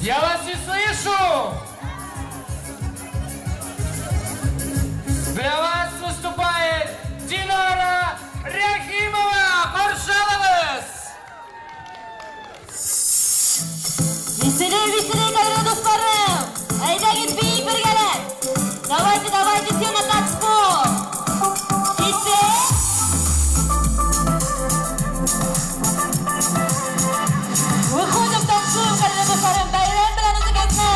Я вас не слышу! Для вас выступает Динара Рахимова! Пожалуйста! Веселей, веселей, дорогие достарым! Айда гитбейик бергәләр! Давайте, давайте все на танцпол! Китте! Выходим, танцуем, дорогие достарым! Бәйрәм белән үзегезне!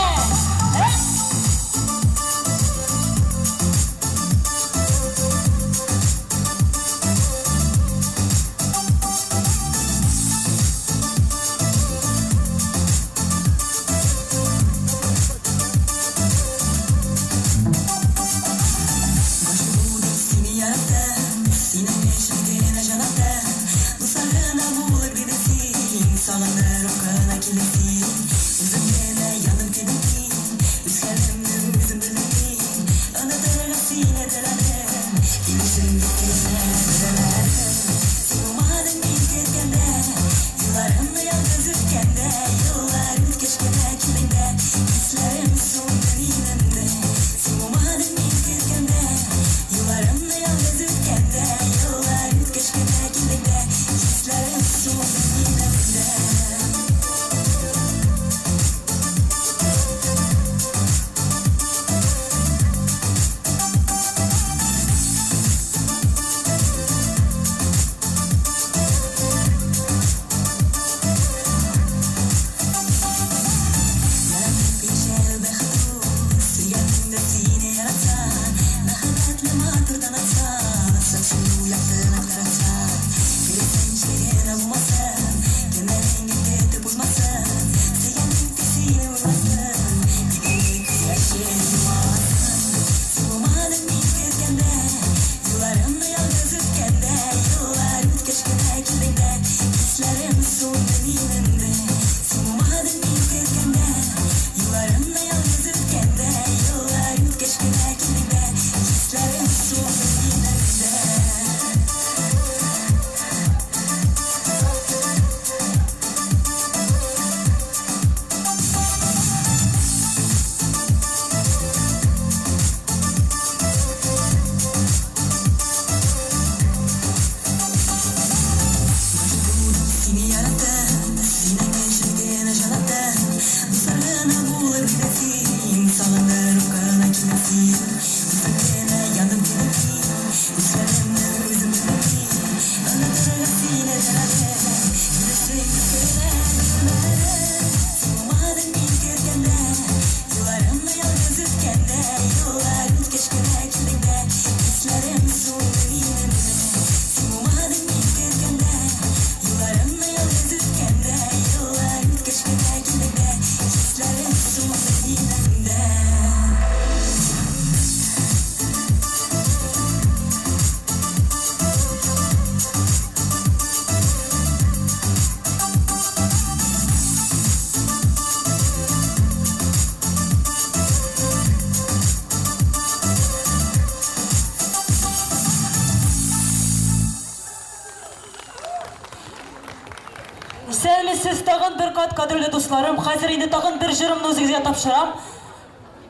Сәлемсез тагын бер кат, кадерле дусларым. Хәзер инде тагын бер җырымны үзегезгә тапшырам.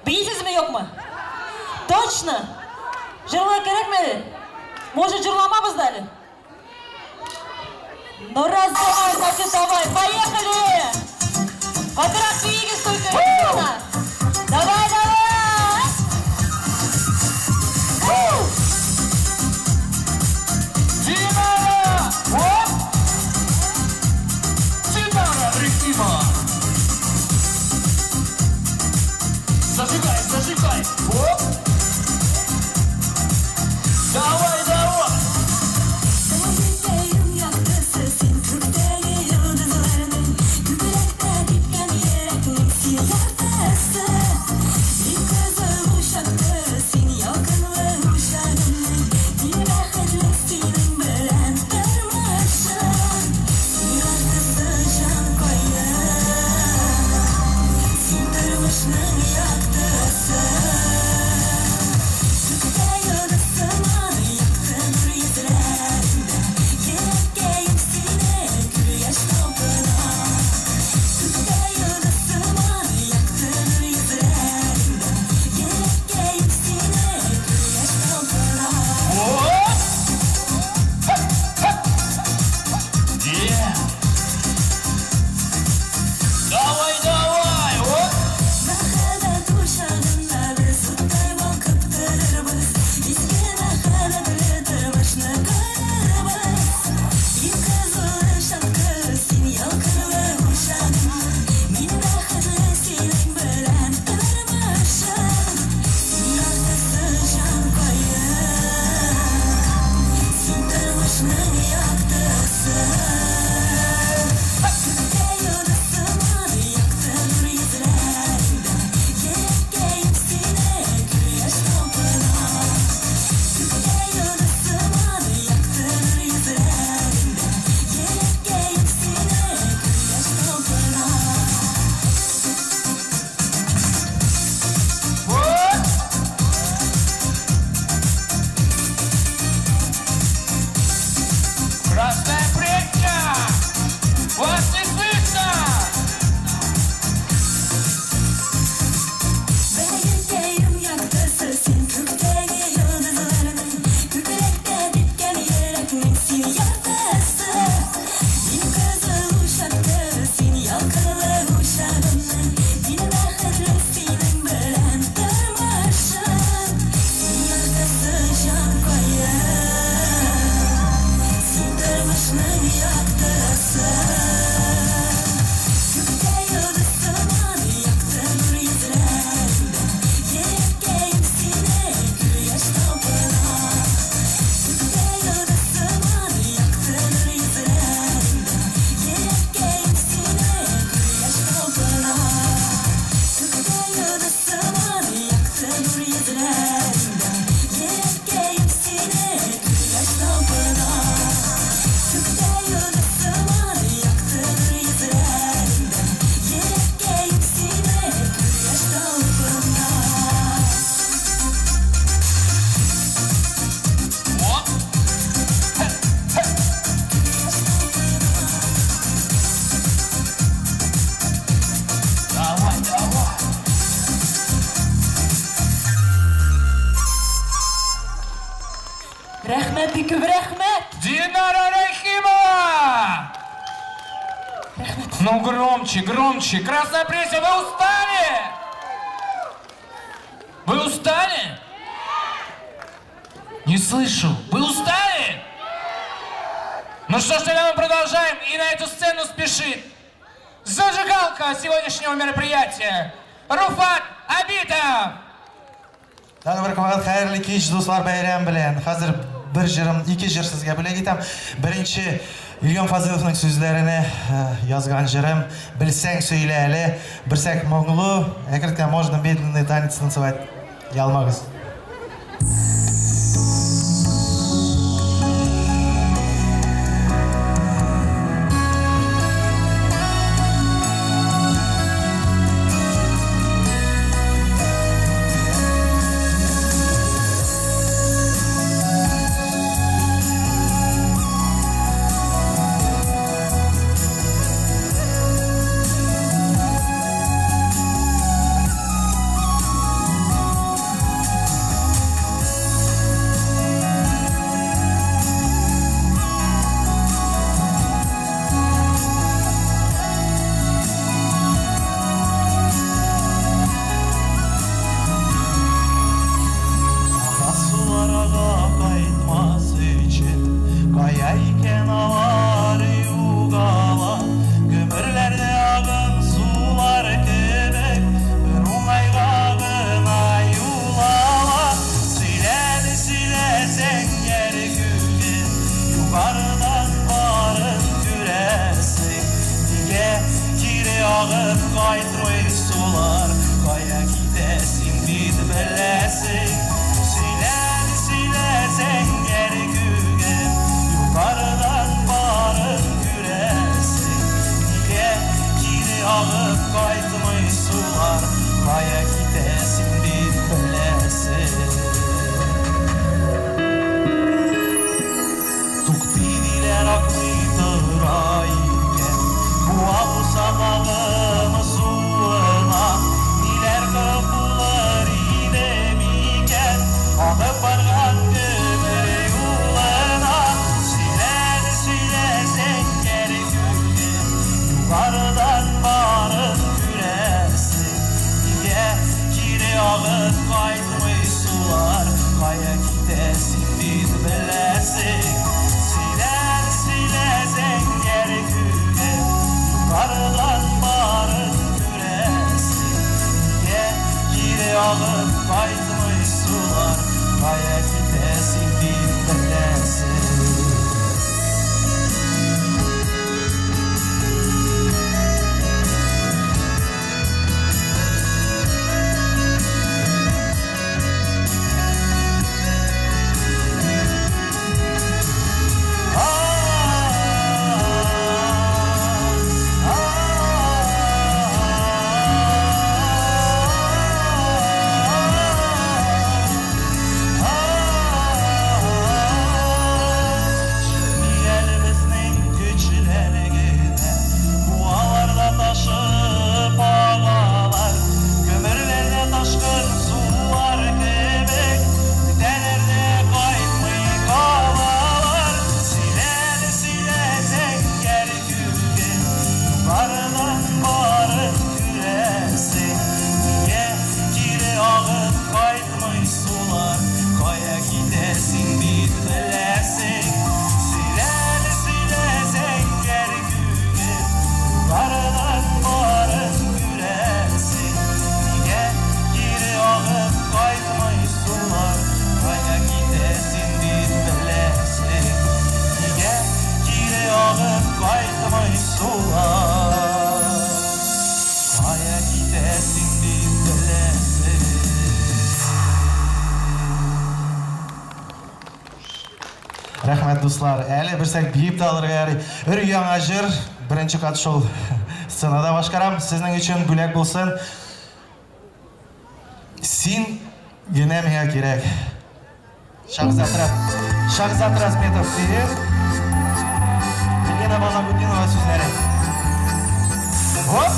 Бисезме, юкмы? Точно? Җырлар кирәкме? Может, җырламабыз да әле? Ну раз, давай, значит, давай. Поехали! Подряд бигез только. Давай, давай! Динара! Оп! Динара Рахимова! Зажигай, зажигай! Оп! Давай, давай! Sen Türk'teki yıldızların, kübülekte dipken yiyerek Рәхмәт, бик күп рәхмәт. Динара Рахимова! Ну громче, громче. Красная пресса, вы устали? Вы устали? Не слышу. Вы устали? Ну что ж, тогда мы продолжаем. И на эту сцену спешит зажигалка сегодняшнего мероприятия. Руфат Абитов! Tani bir qanday xayrli kech do'stlar bayram bilan. Hozir bir jirim, ikki jir sizga bilak etam. Birinchi Ilyon Fazilovning so'zlarini yozgan jirim Bilsang söyləyəli, Birsak Moğlu, Akirka можно медленно танец танцевать. Yalmağız. Rahmet dostlar. Әлі бірсәк бейіп талырға әрі. Өр яңа жыр, бірінші қат шол сценада башқарам. Сіздің үшін бүләк болсын. Син гене мега керек. Шахзат Разметов deyir. Елена Базагутдинова сөздері. Хоп!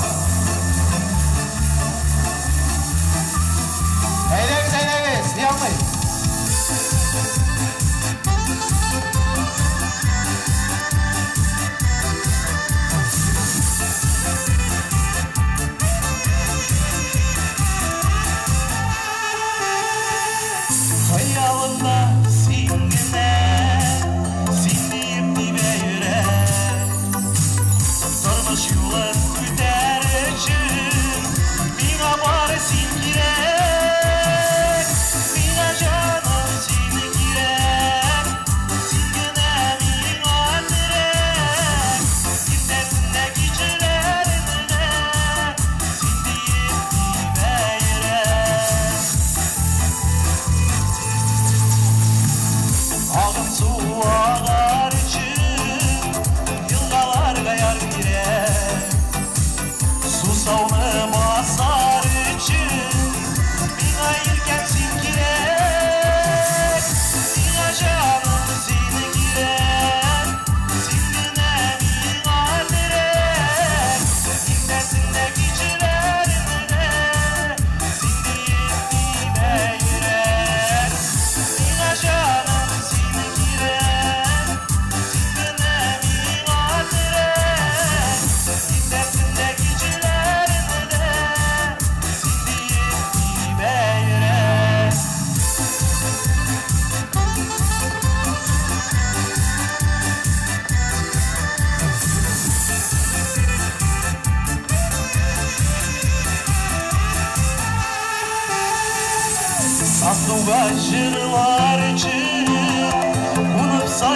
Әйдәңіз, әйдәңіз, яңыз.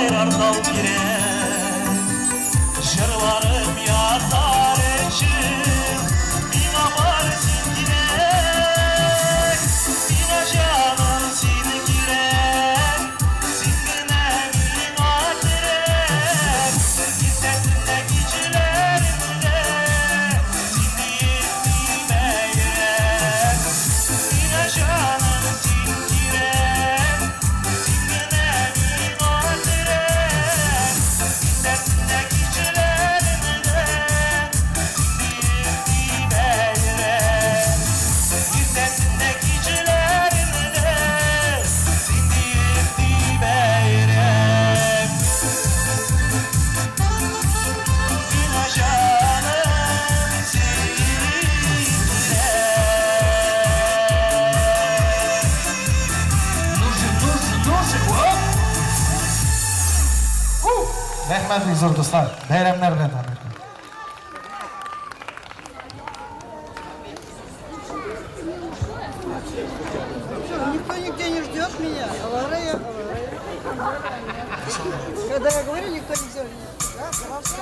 bayrar dal girek Jırlarım yazar için Bina varsın girek Bina canım seni girek Sindine bina direk İzzetinde gecelerinde Sindi yetime girek Bina canım seni girek Sindine bina direk İzzetinde gecelerinde Sindi yetime girek İzzetinde gecelerinde Sindi yetime girek Bina canım seni girek Rahmatli zo'r do'stlar, bayramlar bilan tabriklayman. Никто нигде не ждет меня. Авария, авария. Когда я говорю, никто не ждет меня. Да, хорошо.